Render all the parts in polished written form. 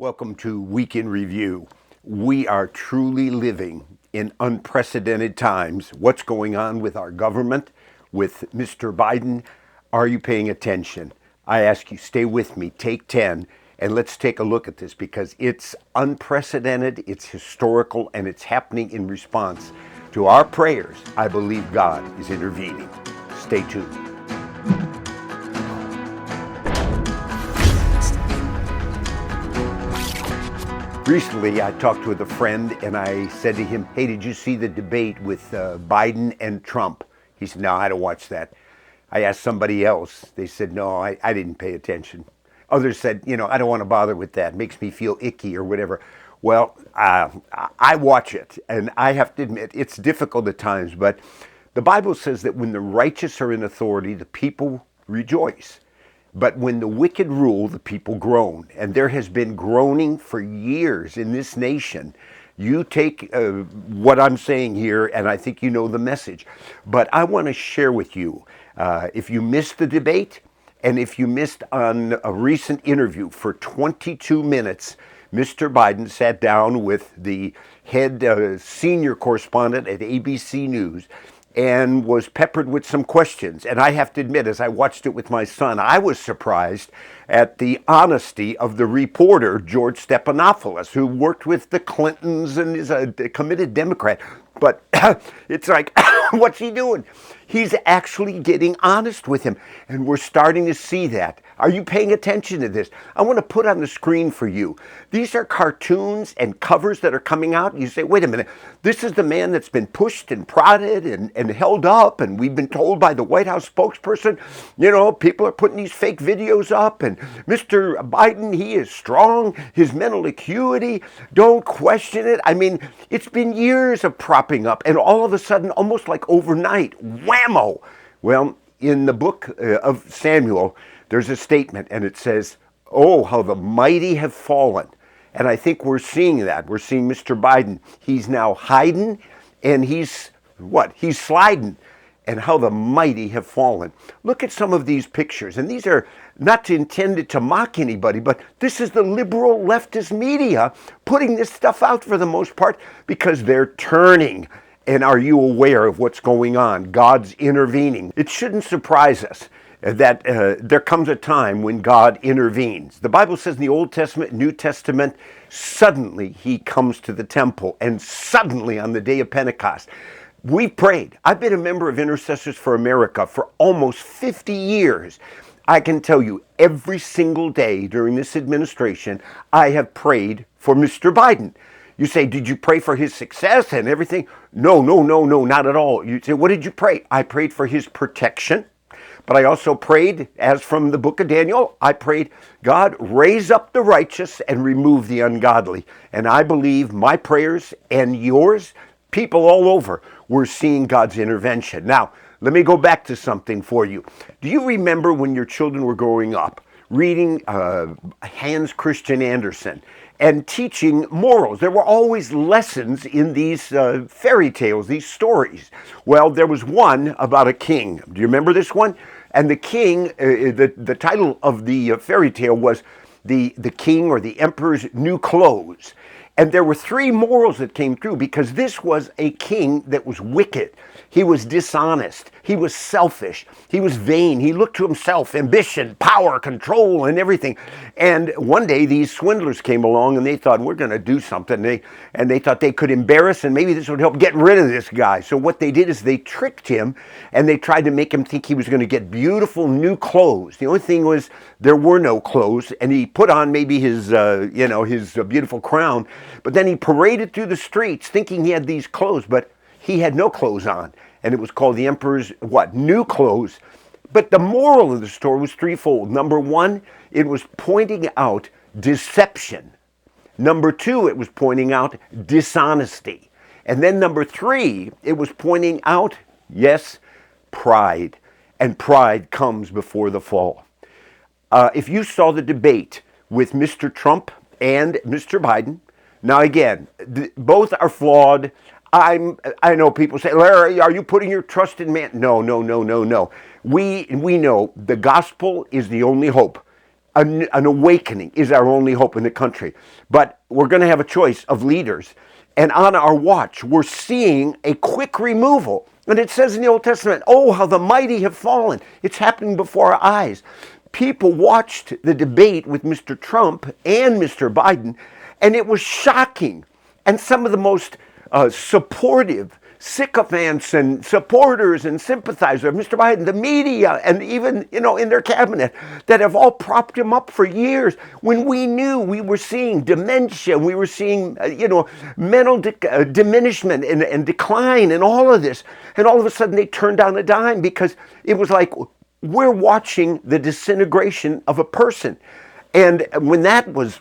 Welcome to Week in Review. We are truly living in unprecedented times. What's going on with our government, with Mr. Biden? Are you paying attention? I ask you, stay with me, take 10, and let's take a look at this because it's unprecedented, it's historical, and it's happening in response to our prayers. I believe God is intervening. Stay tuned. Recently, I talked with a friend and I said to him, hey, did you see the debate with Biden and Trump? He said, no, I don't watch that. I asked somebody else. They said, no, I didn't pay attention. Others said, I don't want to bother with that. It makes me feel icky or whatever. Well, I watch it, and I have to admit, it's difficult at times, but the Bible says that when the righteous are in authority, the people rejoice. But when the wicked rule, the people groan. And there has been groaning for years in this nation. You take what I'm saying here, and I think you know the message. But I want to share with you, if you missed the debate, and if you missed on a recent interview for 22 minutes, Mr. Biden sat down with the head senior correspondent at ABC News and was peppered with some questions. And I have to admit, as I watched it with my son, I was surprised at the honesty of the reporter, George Stephanopoulos, who worked with the Clintons and is a committed Democrat. But it's like, what's he doing? He's actually getting honest with him. And we're starting to see that. Are you paying attention to this? I want to put on the screen for you. These are cartoons and covers that are coming out. You say, wait a minute, this is the man that's been pushed and prodded and held up. And we've been told by the White House spokesperson, people are putting these fake videos up. And Mr. Biden, he is strong. His mental acuity, don't question it. I mean, it's been years of propping up. And all of a sudden, almost like overnight, whammo. Well, in the book of Samuel, there's a statement, and it says, oh, how the mighty have fallen. And I think we're seeing that. We're seeing Mr. Biden. He's now hiding, and he's sliding. And how the mighty have fallen. Look at some of these pictures. And these are not intended to mock anybody, but this is the liberal leftist media putting this stuff out for the most part because they're turning. And are you aware of what's going on? God's intervening. It shouldn't surprise us that there comes a time when God intervenes. The Bible says in the Old Testament, New Testament, suddenly he comes to the temple, and suddenly on the day of Pentecost. We've prayed. I've been a member of Intercessors for America for almost 50 years. I can tell you every single day during this administration, I have prayed for Mr. Biden. You say, did you pray for his success and everything? No, not at all. You say, what did you pray? I prayed for his protection. But I also prayed, as from the book of Daniel, I prayed, God, raise up the righteous and remove the ungodly. And I believe my prayers and yours, people all over, we're seeing God's intervention. Now, let me go back to something for you. Do you remember when your children were growing up, reading Hans Christian Andersen and teaching morals? There were always lessons in these fairy tales, these stories. Well, there was one about a king. Do you remember this one? And the king, the title of the fairy tale was the king or the emperor's new clothes. And there were three morals that came through because this was a king that was wicked. He was dishonest. He was selfish. He was vain. He looked to himself, ambition, power, control, and everything. And one day these swindlers came along and they thought, we're going to do something. They thought they could embarrass and maybe this would help get rid of this guy. So what they did is they tricked him and they tried to make him think he was going to get beautiful new clothes. The only thing was there were no clothes, and he put on maybe his beautiful crown. But then he paraded through the streets thinking he had these clothes, but he had no clothes on. And it was called the emperor's, new clothes. But the moral of the story was threefold. Number one, it was pointing out deception. Number two, it was pointing out dishonesty. And then number three, it was pointing out, yes, pride. And pride comes before the fall. If you saw the debate with Mr. Trump and Mr. Biden, now again, both are flawed. I know people say, Larry, are you putting your trust in man? No. We know the gospel is the only hope. an awakening is our only hope in the country. But we're going to have a choice of leaders. And on our watch, we're seeing a quick removal. And it says in the Old Testament, oh, how the mighty have fallen. It's happening before our eyes. People watched the debate with Mr. Trump and Mr. Biden, and it was shocking. And some of the most supportive sycophants and supporters and sympathizers of Mr. Biden, the media, and even, in their cabinet, that have all propped him up for years, when we knew we were seeing dementia, we were seeing, mental diminishment and decline and all of this. And all of a sudden they turned on a dime because it was like, we're watching the disintegration of a person. And when that was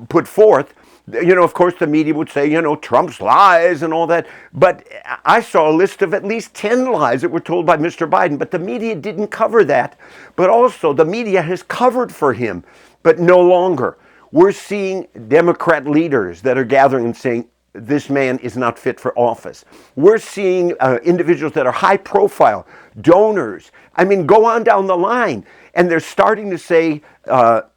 put forth, of course, the media would say, Trump's lies and all that. But I saw a list of at least 10 lies that were told by Mr. Biden. But the media didn't cover that. But also, the media has covered for him, but no longer. We're seeing Democrat leaders that are gathering and saying, this man is not fit for office. We're seeing individuals that are high profile, donors. I mean, go on down the line. And they're starting to say,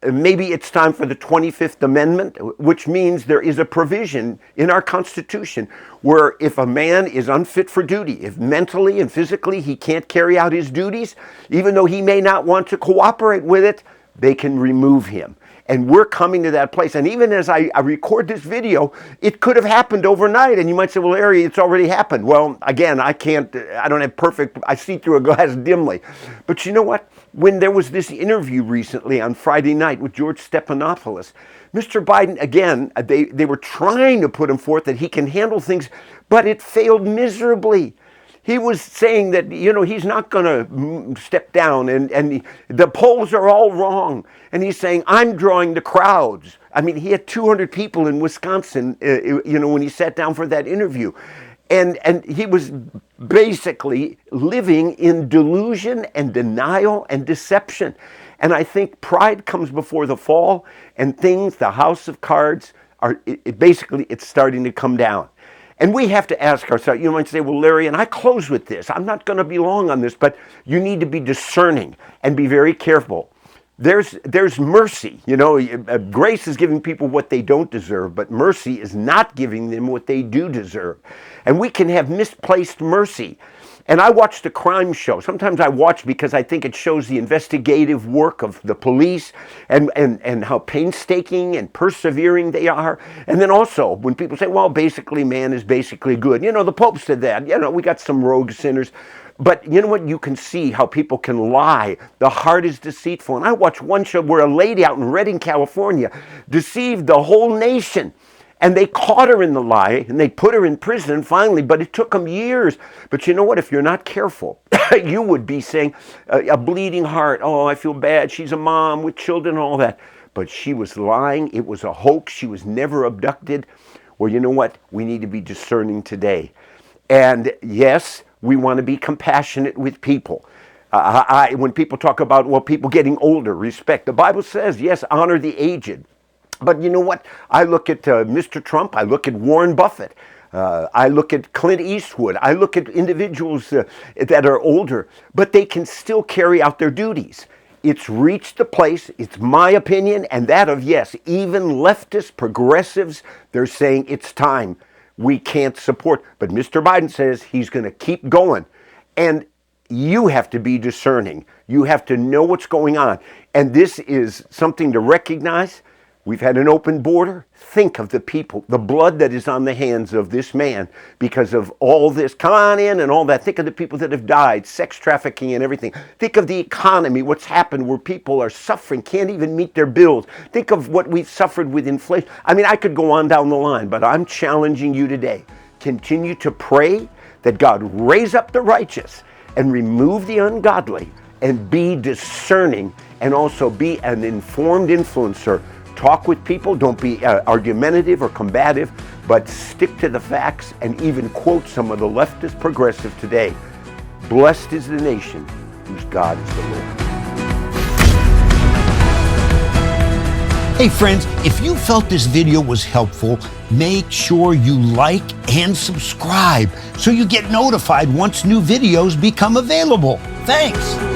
maybe it's time for the 25th Amendment, which means there is a provision in our Constitution where if a man is unfit for duty, if mentally and physically he can't carry out his duties, even though he may not want to cooperate with it, they can remove him. And we're coming to that place. And even as I record this video, it could have happened overnight. And you might say, well, Larry, it's already happened. Well, again, I don't have I see through a glass dimly. But you know what? When there was this interview recently on Friday night with George Stephanopoulos, Mr. Biden, again, they were trying to put him forth that he can handle things, but it failed miserably. He was saying that, he's not going to step down and the polls are all wrong. And he's saying, I'm drawing the crowds. I mean, he had 200 people in Wisconsin, when he sat down for that interview. And he was basically living in delusion and denial and deception. And I think pride comes before the fall, and the house of cards, it's starting to come down. And we have to ask ourselves, you might say, well, Larry, and I close with this. I'm not going to be long on this, but you need to be discerning and be very careful. There's mercy. Grace is giving people what they don't deserve, but mercy is not giving them what they do deserve. And we can have misplaced mercy. And I watched a crime show. Sometimes I watch because I think it shows the investigative work of the police and how painstaking and persevering they are. And then also when people say, well, basically man is basically good. The Pope said that. We got some rogue sinners. But you know what? You can see how people can lie. The heart is deceitful. And I watched one show where a lady out in Redding, California, deceived the whole nation. And they caught her in the lie, and they put her in prison finally, but it took them years. But you know what? If you're not careful, you would be saying, a bleeding heart, oh, I feel bad. She's a mom with children and all that. But she was lying. It was a hoax. She was never abducted. Well, you know what? We need to be discerning today. And yes, we want to be compassionate with people. When people talk about, people getting older, respect. The Bible says, yes, honor the aged. But you know what? I look at Mr. Trump. I look at Warren Buffett. I look at Clint Eastwood. I look at individuals that are older, but they can still carry out their duties. It's reached the place, it's my opinion, and that of, yes, even leftist progressives, they're saying it's time. We can't support. But Mr. Biden says he's going to keep going. And you have to be discerning. You have to know what's going on. And this is something to recognize. We've had an open border. Think of the people, the blood that is on the hands of this man because of all this. Come on in and all that. Think of the people that have died, sex trafficking and everything. Think of the economy, what's happened where people are suffering, can't even meet their bills. Think of what we've suffered with inflation. I mean, I could go on down the line, but I'm challenging you today. Continue to pray that God raise up the righteous and remove the ungodly and be discerning and also be an informed influencer. Talk with people, don't be argumentative or combative, but stick to the facts and even quote some of the leftist progressive today. Blessed is the nation whose God is the Lord. Hey friends, if you felt this video was helpful, make sure you like and subscribe so you get notified once new videos become available. Thanks.